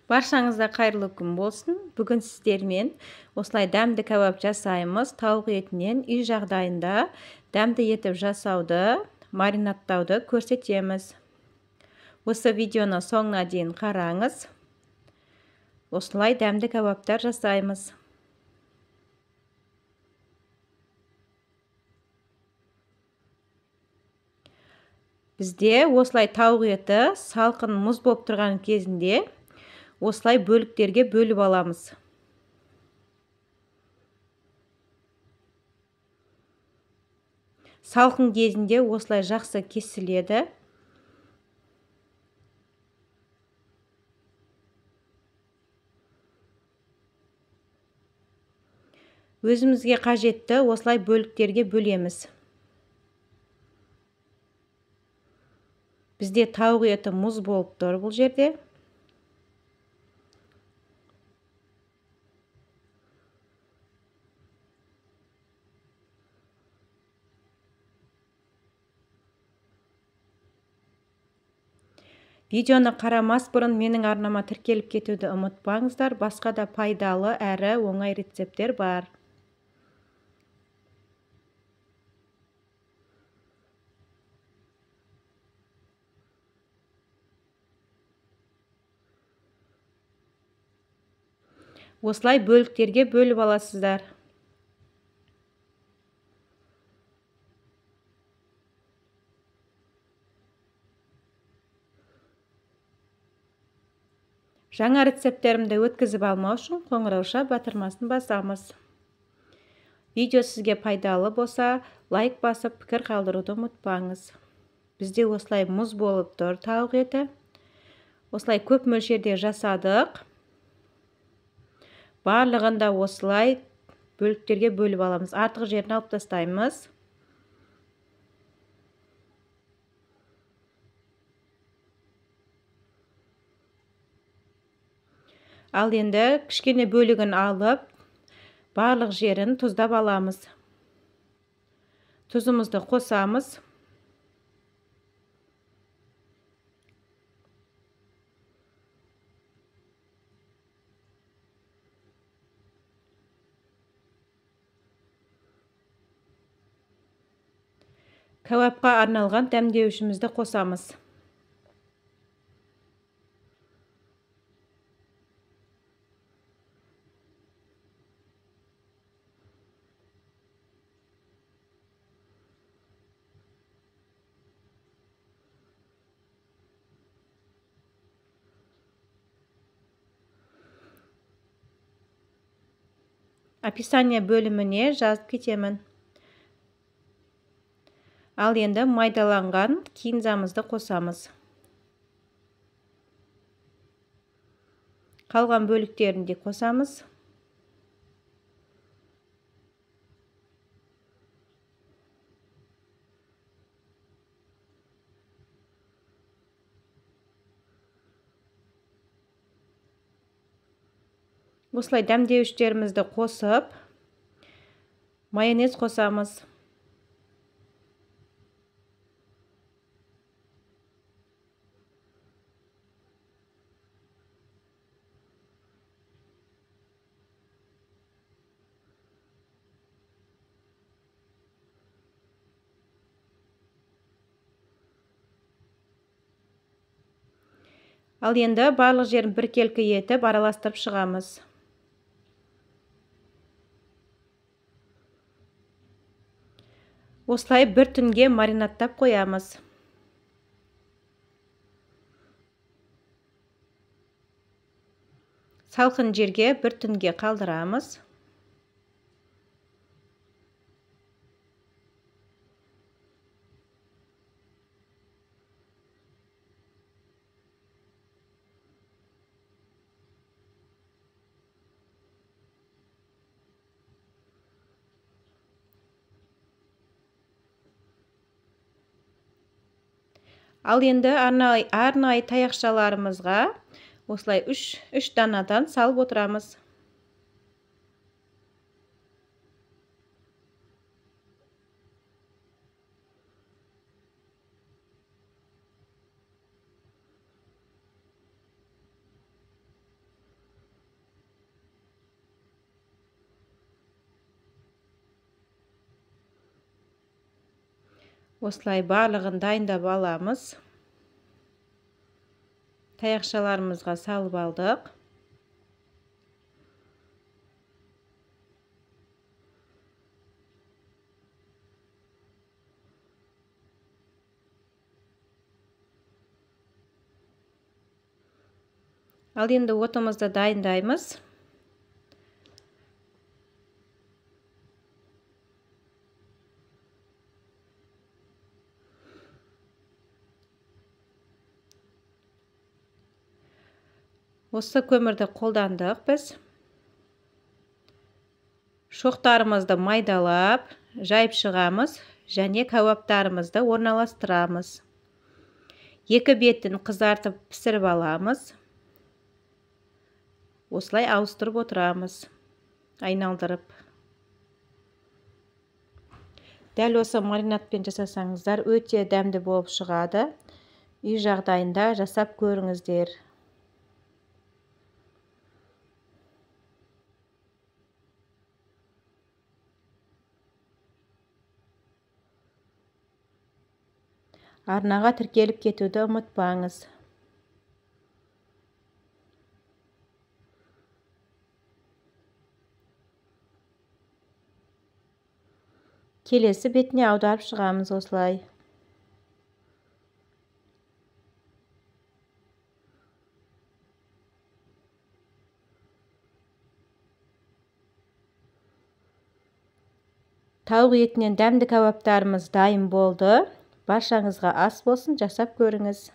Баршаңызда қайырлы күн болсын. Бүгін сіздермен осылай дәмді кәуап жасаймыз. Тауық етінен үй жағдайында дәмді етіп жасауды, маринадтауды көрсетеміз. Осы видеоны соңына дейін қараңыз. Осылай дәмді кәуаптар жасаймыз. Бізде осылай тауық еті салқын мұз болып тұрған кезінде осылай бөліктерге бөліп аламыз. Салқын кезінде осылай жақсы кесіледі. Өзімізге қажетті осылай бөліктерге бөлеміз. Бізде тауық еті мұз болып тұр бұл жерде. Видеоны қарамас бұрын менің арнама тіркеліп кетуді ұмытпаңыздар. Басқа да пайдалы әрі оңай рецепттер бар. Осылай бөліктерге бөліп аласыздар. Жаңа рецепттерімді өткізіп алмау үшін қоңырауша батырмасын басамыз. Видео сізге пайдалы болса, лайк басып, пікір қалдыруды ұмытпаңыз. Бізде осылай мұз болып тұр тауық еті. Осылай көп мөлшерде жасадық. Барлығында осылай бөліктерге бөліп аламыз. Артық жерін алып тастаймыз. Ал енді кішкене бөлігін алып, барлық жерін тұздап аламыз. Тұзымызды қосамыз. Кәуапқа арналған дәмдеуішімізді қосамыз. Описание бөліміне жазып кетемін. Ал енді майдаланған кинзамызды қосамыз. Қалған бөліктерін де қосамыз. Осылай дәмдеуіштерімізді қосып, майонез қосамыз. Ал енді барлық жерін біркелкі етіп араластырып шығамыз. Осылай бір түнге маринадтап қоямыз. Салқын жерге бір түнге қалдырамыз. Ал енді арнайы таяқшаларымызға осылай үш данадан салып отырамыз. Осылай барлығын дайындап аламыз. Таяқшаларымызға салып алдық. Ал енді отымызды дайындаймыз. Осы көмірді қолдандық біз. Шоқтарымызды майдалап, жайып шығамыз және кәуаптарымызды орналастырамыз. Екі бетін қызартып пісіріп аламыз. Осылай ауыстырып отырамыз, айналдырып. Дәл осы маринадпен жасасаңыздар, өте дәмді болып шығады. Үй жағдайында жасап көріңіздер. Арнаға тіркеліп кетуді ұмытпаңыз. Келесі бетіне аударып шығамыз осылай. Тауық етінен дәмді кәуаптарымыз дайын болды. Баршаңызға ас болсын, жасап көріңіз.